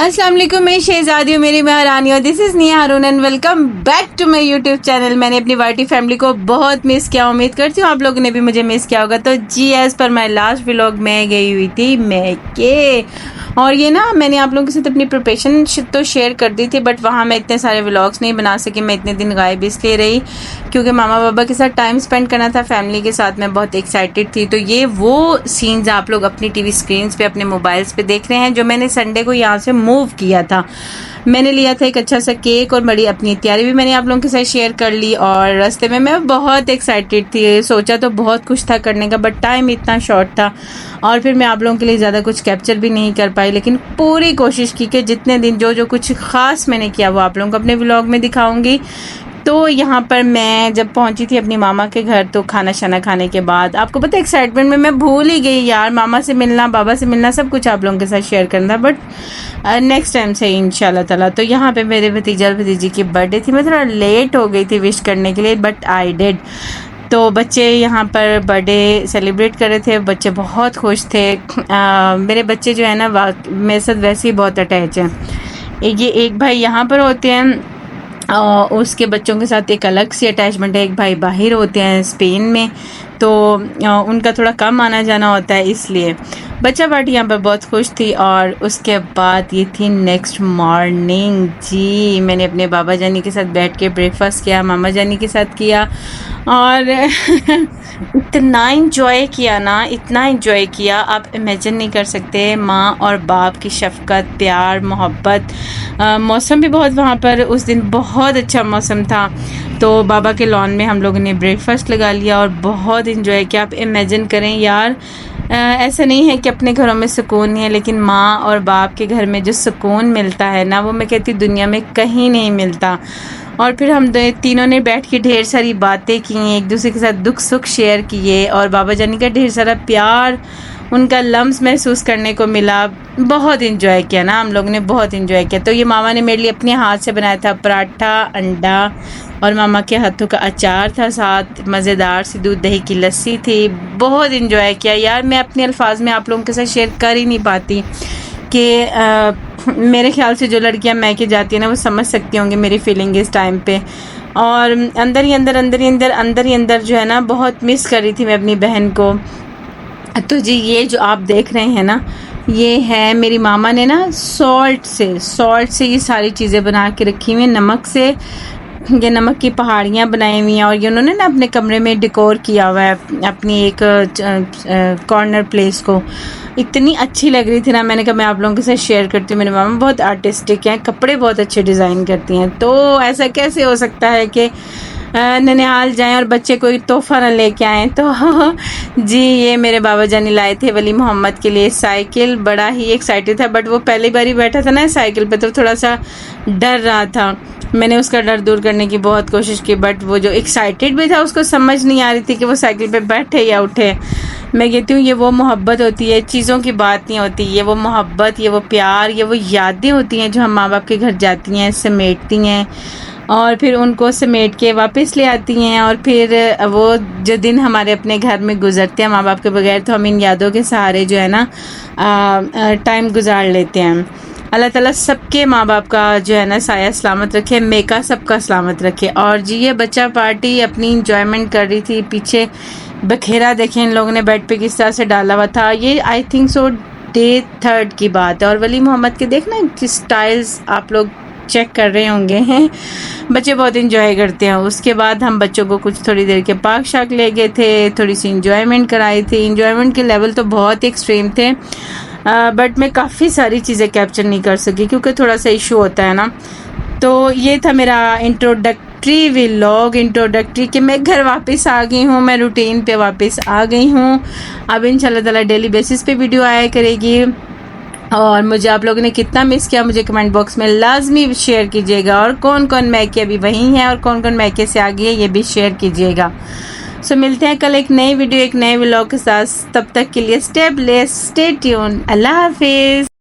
अस्सलाम वालेकुम, मैं शहजादी हूँ, मेरी महारानी और this is Nia Haroon and welcome back to my YouTube channel. मैंने अपनी वाइटी फैमिली को बहुत मिस किया, उम्मीद करती हूँ आप लोगों ने भी मुझे मिस किया होगा। तो जी, as per my last vlog मैं गई हुई थी मैके, और ये ना मैंने आप लोगों के साथ अपनी प्रिपरेशन तो शेयर कर दी थी, बट वहाँ मैं इतने सारे व्लॉग्स नहीं बना सकी। मैं इतने दिन गायब इसलिए रही क्योंकि मामा बाबा के साथ टाइम स्पेंड करना था, फैमिली के साथ मैं बहुत एक्साइटेड थी। तो ये वो सीन्स आप लोग अपनी टीवी स्क्रीन्स पे, अपने मोबाइल्स पे देख रहे हैं जो मैंने संडे को यहाँ से मूव किया था। मैंने लिया था एक अच्छा सा केक और बड़ी अपनी तैयारी भी मैंने आप लोगों के साथ शेयर कर ली, और रास्ते में मैं बहुत एक्साइटेड थी। सोचा तो बहुत कुछ था करने का, बट टाइम इतना शॉर्ट था और फिर मैं आप लोगों के लिए ज़्यादा कुछ कैप्चर भी नहीं कर पाई। लेकिन पूरी कोशिश की कि जितने दिन जो कुछ ख़ास मैंने किया वो आप लोगों को अपने व्लॉग में दिखाऊंगी। तो यहाँ पर मैं जब पहुँची थी अपनी मामा के घर, तो खाना शाना खाने के बाद आपको पता है एक्साइटमेंट में मैं भूल ही गई यार, मामा से मिलना, बाबा से मिलना, सब कुछ आप लोगों के साथ शेयर करना, बट नेक्स्ट टाइम से इंशाल्लाह ताला। तो यहाँ पे मेरे भतीजा और भतीजी की बर्थडे थी, मैं थोड़ा लेट हो गई थी विश करने के लिए, बट आई डिड। तो बच्चे यहाँ पर बर्थडे सेलिब्रेट कर रहे थे, बच्चे बहुत खुश थे। मेरे बच्चे जो है ना मेरे साथ वैसे ही बहुत अटैच हैं। ये एक भाई यहाँ पर होते हैं और उसके बच्चों के साथ एक अलग सी अटैचमेंट है। एक भाई बाहर होते हैं स्पेन में, तो उनका थोड़ा कम आना जाना होता है, इसलिए बच्चा पार्टी यहाँ पर बहुत खुश थी। और उसके बाद ये थी नेक्स्ट मॉर्निंग। जी, मैंने अपने बाबा जानी के साथ बैठ के ब्रेकफास्ट किया, मामा जानी के साथ किया, और इतना इंजॉय किया ना, इतना इंजॉय किया आप इमेजिन नहीं कर सकते। माँ और बाप की शफकत, प्यार, मोहब्बत। मौसम भी बहुत वहाँ पर उस दिन बहुत अच्छा मौसम था, तो बाबा के लॉन में हम लोगों ने ब्रेकफास्ट लगा लिया और बहुत इंजॉय किया। आप इमेजिन करें यार, ऐसा नहीं है कि अपने घरों में सुकून नहीं है, लेकिन माँ और बाप के घर में जो सुकून मिलता है ना, वो मैं कहती दुनिया में कहीं नहीं मिलता। और फिर हम तीनों ने बैठ के ढेर सारी बातें की, एक दूसरे के साथ दुख सुख शेयर किए, और बाबा जानी का ढेर सारा प्यार, उनका लम्स महसूस करने को मिला। बहुत इंजॉय किया ना हम लोग ने, बहुत इंजॉय किया। तो ये मामा ने मेरे लिए अपने हाथ से बनाया था पराठा, अंडा, और मामा के हाथों का अचार था, साथ मज़ेदार सी दूध दही की लस्सी थी। बहुत इंजॉय किया यार, मैं अपने अल्फाज में आप लोगों के साथ शेयर कर ही नहीं पाती कि मेरे ख्याल से जो लड़कियां मैके जाती हैं ना, वो समझ सकती होंगी मेरी फीलिंग इस टाइम पे। और अंदर ही अंदर जो है ना, बहुत मिस कर रही थी मैं अपनी बहन को। तो जी, ये जो आप देख रहे हैं ना, ये है मेरी मामा ने ना सॉल्ट से ये सारी चीज़ें बना के रखी हुई हैं, नमक से। ये नमक की पहाड़ियाँ बनाई हुई हैं, और ये उन्होंने ना अपने कमरे में डेकोर किया हुआ है, अपनी एक कॉर्नर प्लेस को। इतनी अच्छी लग रही थी ना, मैंने कहा मैं आप लोगों के साथ शेयर करती हूँ। मेरी मामा बहुत आर्टिस्टिक हैं, कपड़े बहुत अच्छे डिज़ाइन करती हैं, तो ऐसा कैसे हो सकता है कि ननिहाल जाएं और बच्चे कोई तोहफा ना लेके आएँ। तो जी, ये मेरे बाबा जानी लाए थे वली मोहम्मद के लिए साइकिल। बड़ा ही एक्साइटेड था, बट वो पहली बार ही बैठा था ना साइकिल पे, तो थोड़ा सा डर रहा था। मैंने उसका डर दूर करने की बहुत कोशिश की, बट वो जो एक्साइटेड भी था उसको समझ नहीं आ रही थी कि वो साइकिल पे बैठे या उठे। मैं कहती हूँ ये वो मोहब्बत होती है, चीज़ों की बात नहीं होती, ये वो मोहब्बत, ये वो प्यार, ये वो यादें होती हैं जो हम माँ बाप के घर जाती हैं, समेटती हैं, और फिर उनको समेट के वापस ले आती हैं। और फिर वो जो दिन हमारे अपने घर में गुजरते हैं माँ बाप के बगैर, तो हम इन यादों के सहारे जो है ना टाइम गुजार लेते हैं। अल्लाह ताला सबके माँ बाप का जो है ना साया सलामत रखे, मेका सबका सलामत रखे। और जी, ये बच्चा पार्टी अपनी इंजॉयमेंट कर रही थी। पीछे बखेरा देखें इन लोगों ने बेड पे किस तरह से डाला हुआ था। ये आई थिंक सो डे 3 की बात है। और वली मोहम्मद के देखना स्टाइल्स आप लोग चेक कर रहे होंगे हैं, बच्चे बहुत इंजॉय करते हैं। उसके बाद हम बच्चों को कुछ थोड़ी देर के पार्क शाक ले गए थे, थोड़ी सी इंजॉयमेंट कराई थी। इंजॉयमेंट के लेवल तो बहुत एक्सट्रीम थे, बट मैं काफ़ी सारी चीज़ें कैप्चर नहीं कर सकी क्योंकि थोड़ा सा इशू होता है ना। तो ये था मेरा इंट्रोडक्टरी व्लॉग, कि मैं घर वापस आ गई हूँ, मैं रूटीन पे वापस आ गई हूँ। अब इंशाल्लाह ताला डेली बेसिस पे वीडियो आया करेगी। और मुझे आप लोगों ने कितना मिस किया मुझे कमेंट बॉक्स में लाजमी शेयर कीजिएगा, और कौन कौन मैके अभी वहीं है और कौन कौन मैके से आ गई है ये भी शेयर कीजिएगा। सो मिलते हैं कल एक नई वीडियो, एक नए व्लॉग के साथ। तब तक के लिए स्टे ब्लेस्ड, स्टे ट्यून्ड, अल्लाह हाफिज़।